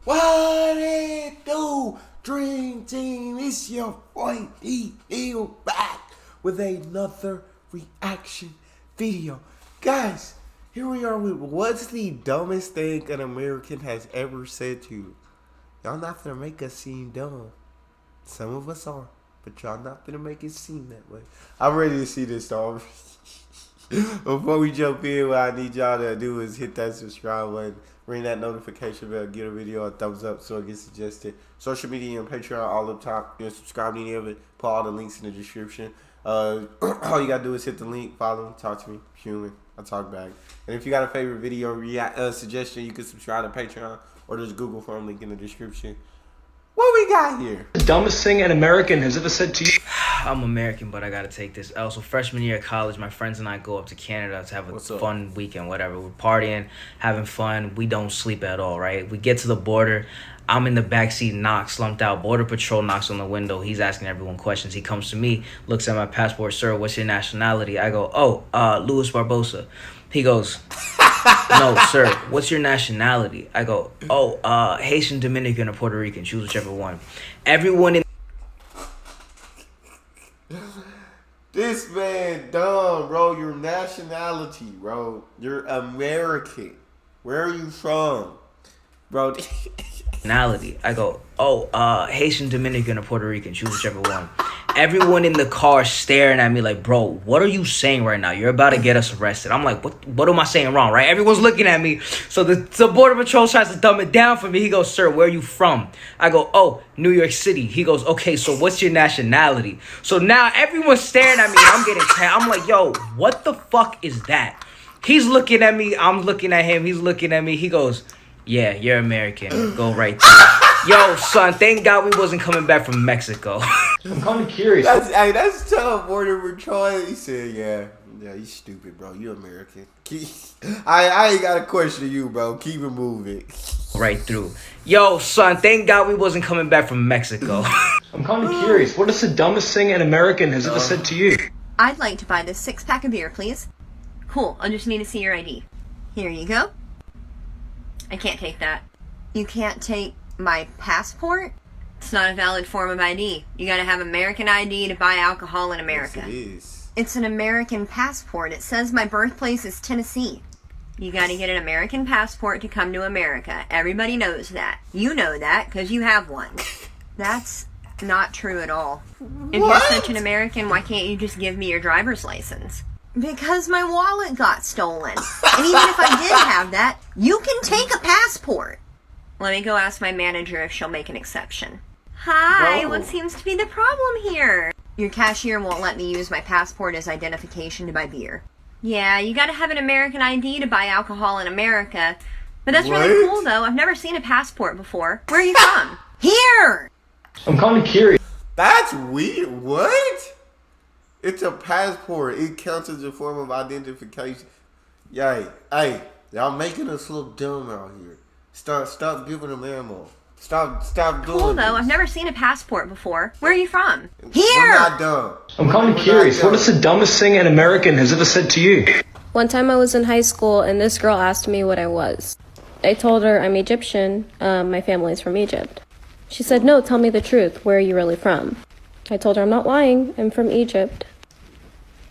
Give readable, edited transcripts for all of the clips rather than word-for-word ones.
What it do, Dream Team? It's your boy Neal back with another reaction video. Guys, here we are with what's the dumbest thing an American has ever said to you. Y'all not gonna make us seem dumb. Some of us are, but y'all not gonna make it seem that way. I'm ready to see this dog. Before we jump in, what I need y'all to do is hit that subscribe button, ring that notification bell, give a video a thumbs up so it gets suggested. Social media and Patreon all up top. You can subscribe to any of it. Put all the links in the description. All you gotta do is hit the link, follow, talk to me, human. I talk back. And if you got a favorite video suggestion, you can subscribe to Patreon or there's Google form link in the description. What we got here? The dumbest thing an American has ever said to you? I'm American, but I gotta take this L. So freshman year of college, my friends and I go up to Canada to have a fun weekend, whatever. We're partying, having fun. We don't sleep at all, right? We get to the border. I'm in the backseat, knocked, slumped out. Border Patrol knocks on the window. He's asking everyone questions. He comes to me, looks at my passport. Sir, what's your nationality? I go, Louis Barbosa. He goes, no, sir, what's your nationality? I go, Haitian, Dominican, or Puerto Rican. Choose whichever one. Everyone in... This man dumb, bro. Your nationality, bro. You're American. Where are you from? Bro. Nationality. I go, Haitian, Dominican, or Puerto Rican. Choose whichever one. Everyone in the car staring at me like, bro, what are you saying right now? You're about to get us arrested. I'm like, what am I saying wrong, right? Everyone's looking at me. So the Border Patrol tries to dumb it down for me. He goes, sir, where are you from? I go, New York City. He goes, okay, so what's your nationality? So now everyone's staring at me. And I'm getting I'm like, yo, what the fuck is that? He's looking at me. I'm looking at him. He's looking at me. He goes, yeah, you're American. Go right there. Yo, son, thank God we wasn't coming back from Mexico. I'm kind of curious. That's tough, Border Patrol. He said, yeah, you stupid, bro. You American. I ain't got a question to you, bro. Keep it moving. Right through. Yo, son, thank God we wasn't coming back from Mexico. I'm kind of curious. What is the dumbest thing an American has ever said to you? I'd like to buy this 6-pack of beer, please. Cool, I'll just need to see your ID. Here you go. I can't take that. You can't take my passport? It's not a valid form of ID. You gotta have American ID to buy alcohol in America. Yes, it is. It's an American passport. It says my birthplace is Tennessee. You gotta get an American passport to come to America. Everybody knows that. You know that because you have one. That's not true at all. If you're such an American, why can't you just give me your driver's license? Because my wallet got stolen. And even if I did have that, you can take a passport. Let me go ask my manager if she'll make an exception. Hi, what seems to be the problem here? Your cashier won't let me use my passport as identification to buy beer. Yeah, you gotta have an American ID to buy alcohol in America. But that's really cool, though. I've never seen a passport before. Where are you from? Here! I'm kind of curious. That's weird. What? It's a passport. It counts as a form of identification. Hey, y'all making us look dumb out here. Stop giving them ammo. Stop doing Cool, though. this. I've never seen a passport before. Where are you from? Here! We're not dumb. I'm kind of curious. What is the dumbest thing an American has ever said to you? One time I was in high school and this girl asked me what I was. I told her I'm Egyptian. My family's from Egypt. She said, no, tell me the truth. Where are you really from? I told her I'm not lying. I'm from Egypt.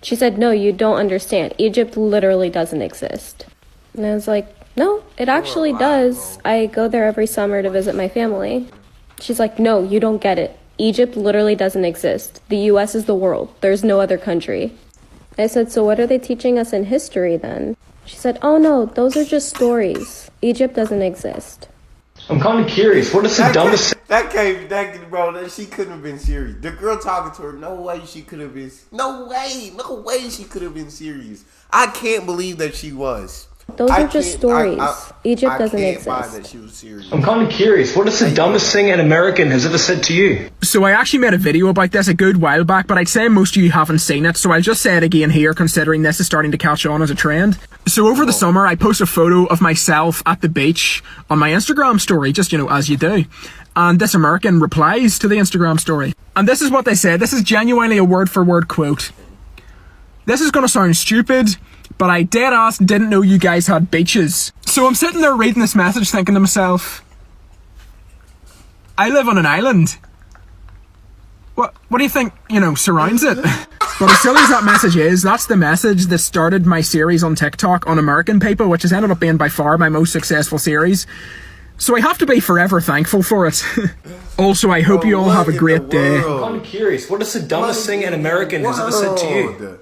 She said, no, you don't understand. Egypt literally doesn't exist. And I was like, no, it actually does. I go there every summer to visit my family. She's like, no, you don't get it. Egypt literally doesn't exist. The US is the world. There's no other country. I said, so what are they teaching us in history then? She said, oh no, those are just stories. Egypt doesn't exist. I'm kind of curious. What is the dumbest... Bro, she couldn't have been serious. The girl talking to her, no way she could have been... No way she could have been serious. I can't believe that she was. Those are just stories. Egypt doesn't exist. exist. That she was serious. I'm kind of curious. What is the dumbest thing an American has ever said to you? So I actually made a video about this a good while back, but I'd say most of you haven't seen it, so I'll just say it again here, considering this is starting to catch on as a trend. So over the summer, I posted a photo of myself at the beach on my Instagram story, just, as you do. And this American replies to the Instagram story. And this is what they said. This is genuinely a word-for-word quote. This is going to sound stupid, but I dead ass didn't know you guys had beaches. So I'm sitting there reading this message thinking to myself, I live on an island. What do you think, surrounds it? But as silly as that message is, that's the message that started my series on TikTok on American people, which has ended up being by far my most successful series. So I have to be forever thankful for it. Also, I hope you all have a great day. I'm curious, what is the dumbest thing an American has ever said to you?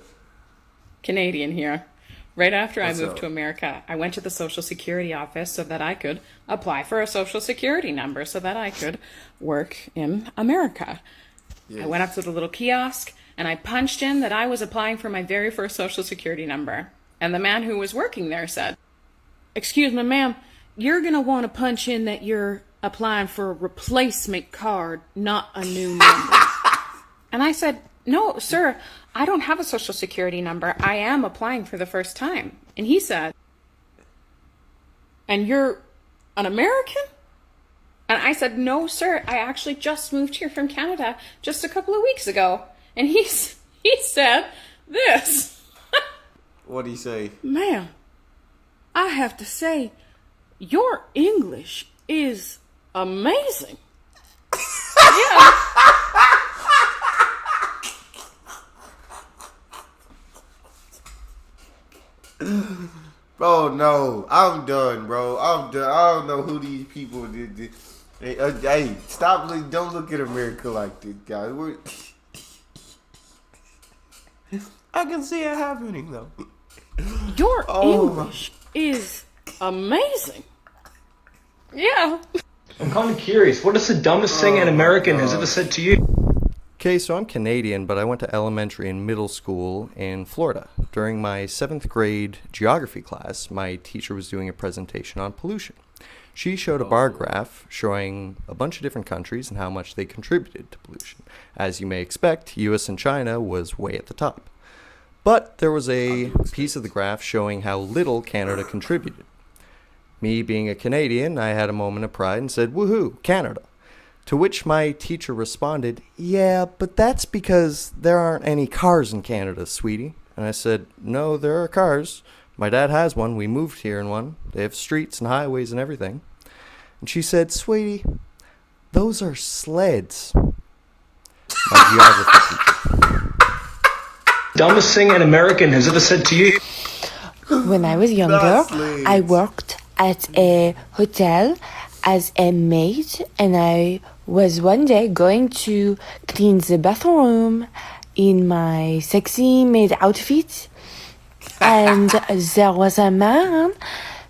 Canadian here. Right after I moved to America, I went to the Social Security office so that I could apply for a Social Security number so that I could work in America. I went up to the little kiosk and I punched in that I was applying for my very first Social Security number. And the man who was working there said, "Excuse me, ma'am, you're going to want to punch in that you're applying for a replacement card, not a new number." And I said, "No, sir, I don't have a Social Security number. I am applying for the first time." And he said, "And you're an American?" And I said, "No, sir, I actually just moved here from Canada just a couple of weeks ago." And he said this. What'd he say? "Ma'am, I have to say, your English is amazing." Yeah. Bro, no. I'm done, bro. I'm done. I don't know who these people did. Hey, stop. Don't look at America like this, guys. I can see it happening, though. Your English is amazing. Yeah. I'm kind of curious, what is the dumbest thing an American has ever said to you? Okay, so I'm Canadian, but I went to elementary and middle school in Florida. During my 7th grade geography class, my teacher was doing a presentation on pollution. She showed a bar graph showing a bunch of different countries and how much they contributed to pollution. As you may expect, US and China was way at the top. But there was a piece of the graph showing how little Canada contributed. Me being a Canadian, I had a moment of pride and said, "Woohoo, Canada." To which my teacher responded, "Yeah, but that's because there aren't any cars in Canada, sweetie." And I said, "No, there are cars. My dad has one. We moved here in one. They have streets and highways and everything." And she said, "Sweetie, those are sleds." My geography teacher. Dumbest thing an American has ever said to you? When I was younger, I worked at a hotel as a maid, and I was one day going to clean the bathroom in my sexy maid outfit, and there was a man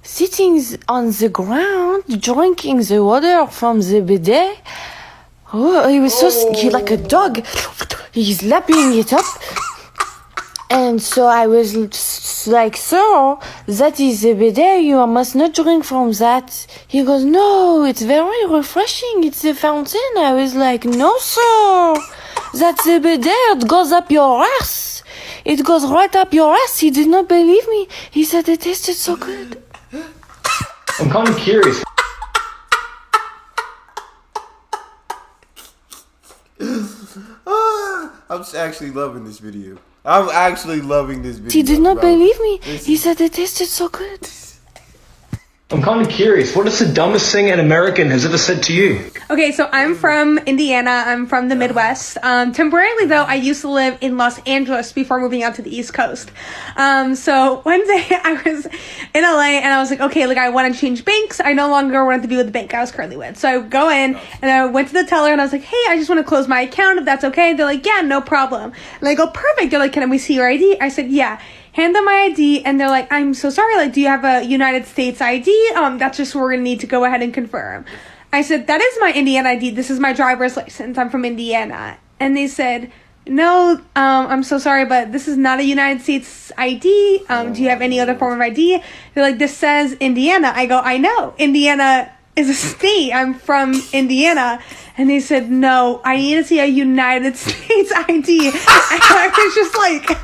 sitting on the ground drinking the water from the bidet. Oh, he was like a dog. He's lapping it up. And so I was like, "Sir, that is a bidet. You must not drink from that." He goes, "No, it's very refreshing. It's a fountain." I was like, "No, sir. That's a bidet. It goes up your ass. It goes right up your ass." He did not believe me. He said it tasted so good. I'm kind of curious. I'm actually loving this video. I'm actually loving this video. He did not bro. believe me. He said it tasted so good. I'm kind of curious, what is the dumbest thing an American has ever said to you? Okay, so I'm from Indiana. I'm from the Midwest. Temporarily, though, I used to live in Los Angeles before moving out to the East Coast. So one day I was in LA and I was like, okay, like I want to change banks. I no longer wanted to be with the bank I was currently with. So I go in and I went to the teller and I was like, "Hey, I just want to close my account if that's okay." They're like, "Yeah, no problem." And I go, "Perfect." They're like, "Can we see your ID?" I said, "Yeah." Hand them my ID, and they're like, "I'm so sorry, like, do you have a United States ID? That's just what we're gonna need to go ahead and confirm." I said, "That is my Indiana ID. This is my driver's license. I'm from Indiana." And they said, "No, I'm so sorry, but this is not a United States ID. Do you have any other form of ID?" They're like, "This says Indiana." I go, "I know. Indiana is a state. I'm from Indiana." And they said, "No, I need to see a United States ID. And I was just like,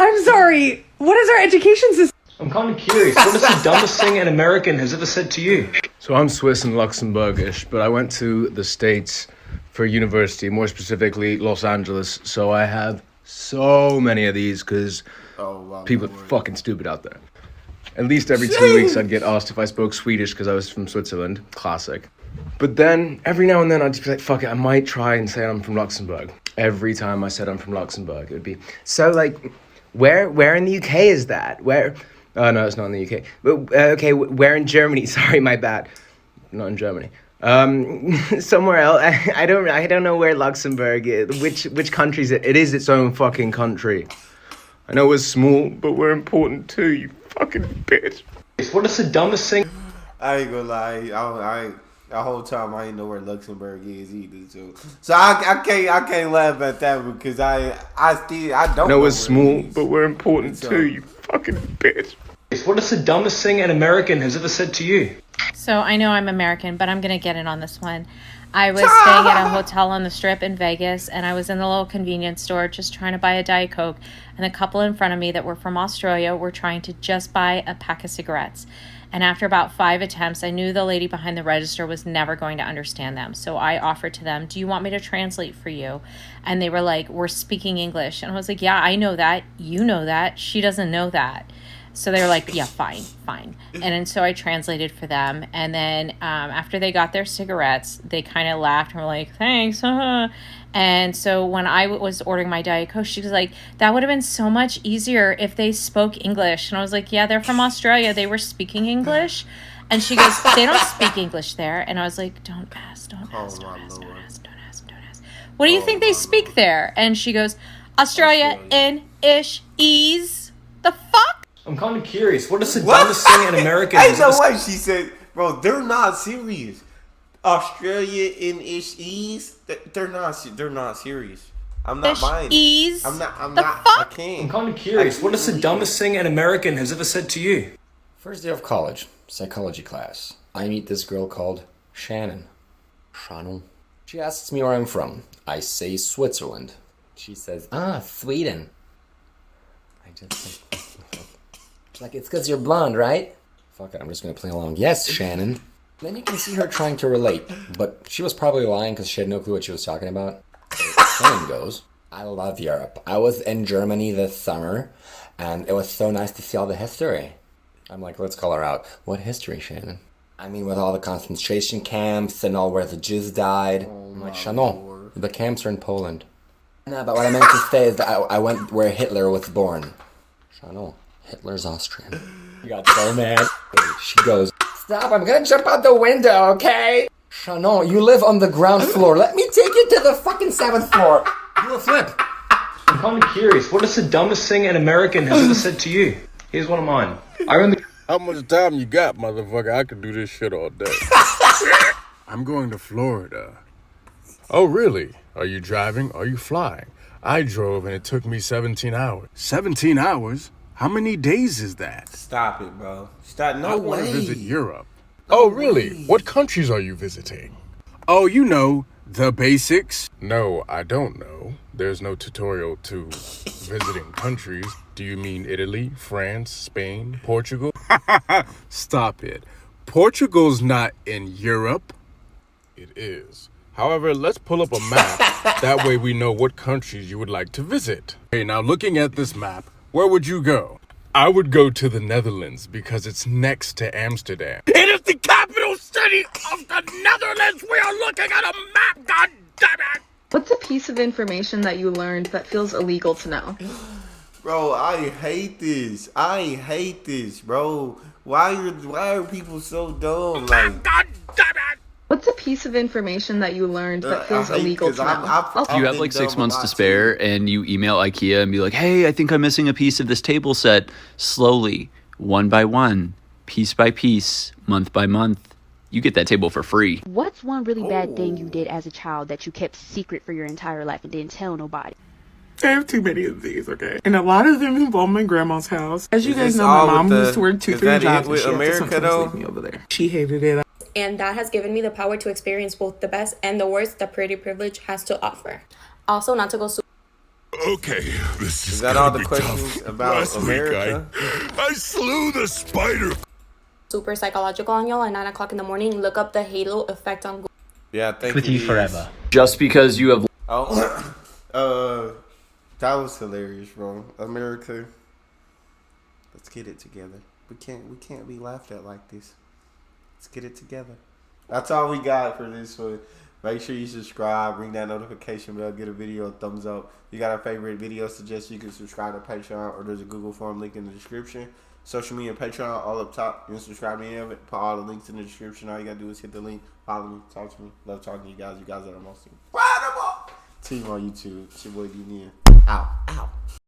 "I'm sorry, what is our education system?" I'm kind of curious, what is the dumbest thing an American has ever said to you? So I'm Swiss and Luxembourgish, but I went to the States for university, more specifically Los Angeles. So I have so many of these because people are fucking stupid out there. At least every 2 weeks I'd get asked if I spoke Swedish because I was from Switzerland. Classic. But then every now and then I'd just be like, fuck it, I might try and say I'm from Luxembourg. Every time I said I'm from Luxembourg, it would be, so like, where in the UK is that? Where? Oh no, it's not in the UK. But, okay, where in Germany? Sorry, my bad. Not in Germany. Somewhere else. I don't know where Luxembourg is. Which country is it? It is its own fucking country. I know we're small, but we're important too, you fucking bitch. What is the dumbest thing? I ain't gonna lie. The whole time I ain't know where Luxembourg is either. So I can't laugh at that because I don't know we're small, but we're important too, you fucking bitch. What is the dumbest thing an American has ever said to you? So I know I'm American, but I'm going to get in on this one. I was staying at a hotel on the Strip in Vegas, and I was in the little convenience store just trying to buy a Diet Coke, and the couple in front of me that were from Australia were trying to just buy a pack of cigarettes. And after about 5 attempts, I knew the lady behind the register was never going to understand them. So I offered to them, do you want me to translate for you? And they were like, we're speaking English. And I was like, yeah, I know that. You know that. She doesn't know that. So they were like, yeah, fine. And so I translated for them. And then after they got their cigarettes, they kind of laughed and were like, thanks. And so when I was ordering my Diet Coke, she was like, that would have been so much easier if they spoke English. And I was like, yeah, they're from Australia. They were speaking English. And she goes, they don't speak English there. And I was like, don't ask. What do you think they speak there? And she goes, Australia in ish ease. The fuck? I'm kind of curious. What is the dumbest thing an American has Ain't no way she said, bro, they're not serious. Australia in ease, they're not serious. I'm not buying it. I'm not, I can't. I'm kind of curious. What is the dumbest thing an American has ever said to you? First day of college, psychology class. I meet this girl called Shannon. She asks me where I'm from. I say Switzerland. She says, Sweden. I just say, she's like, it's because you're blonde, right? Fuck it, I'm just going to play along. Yes, Shannon. Then you can see her trying to relate, but she was probably lying because she had no clue what she was talking about. So Shannon goes, I love Europe. I was in Germany this summer, and it was so nice to see all the history. I'm like, let's call her out. What history, Shannon? I mean, with all the concentration camps and all where the Jews died. I'm like, Shannon, the camps are in Poland. No, but what I meant to say is that I went where Hitler was born. Shannon, Hitler's Austrian. You got so mad. She goes, stop, I'm gonna jump out the window, okay? Shannon, you live on the ground floor. Let me take you to the fucking 7th floor. Do a flip. I'm kind of curious. What is the dumbest thing an American has ever said to you? Here's one of mine. How much time you got, motherfucker? I could do this shit all day. I'm going to Florida. Oh, really? Are you driving? Are you flying? I drove and it took me 17 hours. 17 hours? How many days is that? Stop it, bro. Stop. No I way. want to visit Europe. Oh, really? What countries are you visiting? Oh, you know, the basics. No, I don't know. There's no tutorial to visiting countries. Do you mean Italy, France, Spain, Portugal? Stop it. Portugal's not in Europe. It is. However, let's pull up a map. That way we know what countries you would like to visit. Okay, now looking at this map, where would you go? I would go to the Netherlands because it's next to Amsterdam. It is the capital city of the Netherlands. We are looking at a map, god damn it! What's a piece of information that you learned that feels illegal to know? Bro, I hate this, bro. Why are people so dumb? Like, god damn it! What's a piece of information that you learned that feels illegal to know? If you have like 6 months to spare and you email IKEA and be like, hey, I think I'm missing a piece of this table set, slowly, one by one, piece by piece, month by month, you get that table for free. What's one really bad thing you did as a child that you kept secret for your entire life and didn't tell nobody? I have too many of these, okay? And a lot of them involve my grandma's house. As you guys know, my mom used to work 2-3 jobs and she had to sometimes leave me over there. She hated it. And that has given me the power to experience both the best and the worst that pretty privilege has to offer. Also, not to go Okay, this is that all the questions about Last America? Week I slew the spider. super psychological on y'all at 9 o'clock in the morning. Look up the halo effect on Google. Yeah, thank With you. you forever. Just because you have... That was hilarious, bro. America, let's get it together. We can't be laughed at like this. Let's get it together. That's all we got for this one. Make sure you subscribe, ring that notification bell, get a video a thumbs up. You got a favorite video suggestion, you can subscribe to Patreon, or there's a Google form link in the description. Social media, Patreon, all up top. You can subscribe to any of it. Put all the links in the description. All you gotta do is hit the link, follow me, talk to me. Love talking to you guys. You guys are the most incredible team on YouTube. It's your boy D. Neal. Out.